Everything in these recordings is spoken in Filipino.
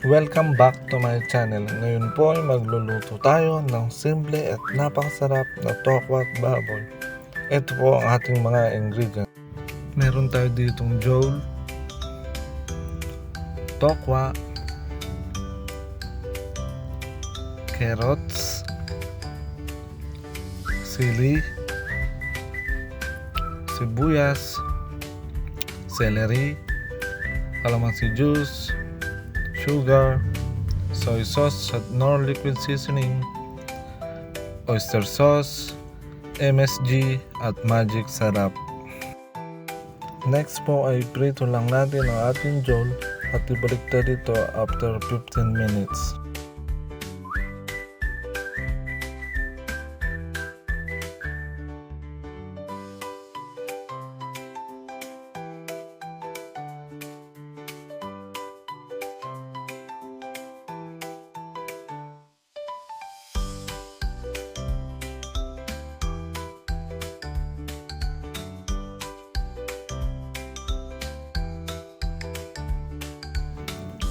Welcome back to my channel. Ngayon po ay magluluto tayo ng simple at napakasarap na tokwa at baboy. Ito po ang ating mga ingredients. Meron tayo ditong jole, tokwa, carrots, sili, sibuyas, celery, calamansi juice, sugar, soy sauce at nor liquid seasoning, oyster sauce, MSG at magic sarap. Next po ay prito lang natin ang ating jole at ibaliktad ito after 15 minutes.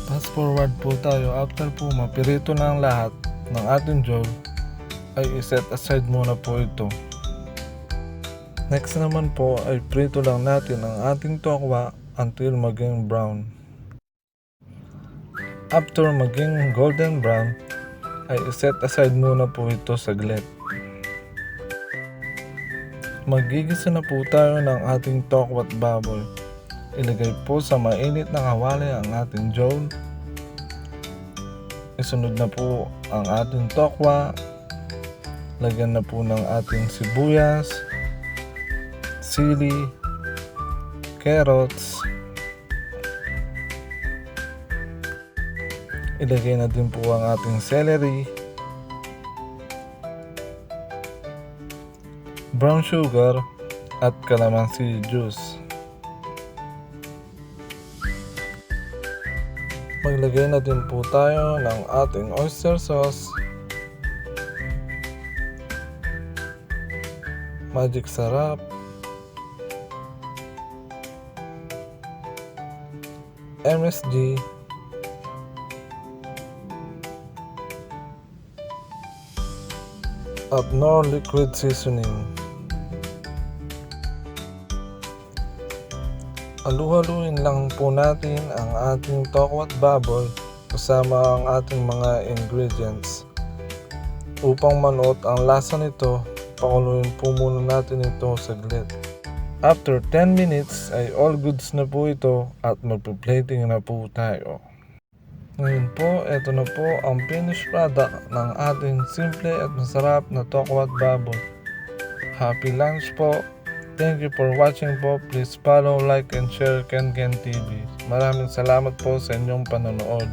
Fast forward po tayo, after po mapirito na ang lahat ng ating jole ay iset aside muna po ito. Next naman po ay prito lang natin ang ating tokwa until maging brown. After maging golden brown ay iset aside muna po ito saglit. Magigisa na po tayo ng ating tokwa at baboy. Ilagay po sa mainit na kawali ang ating jole. Isunod na po ang ating tokwa. Lagyan na po ng ating sibuyas, sili, carrots. Ilagay na din po ang ating celery, brown sugar at calamansi juice. Maglagay na din po tayo ng ating oyster sauce, magic sarap, MSG, at nor liquid seasoning. Halu-haluin lang po natin ang ating tokwa at baboy kasama ang ating mga ingredients. Upang manuot ang lasa nito, pakuluin po muna natin ito saglit. After 10 minutes ay all goods na po ito at magpa-plating na po tayo. Ngayon po, ito na po ang finished product ng ating simple at masarap na tokwa at baboy. Happy lunch po! Thank you for watching po. Please follow, like, and share Ken Ken TV. Maraming salamat po sa inyong panonood.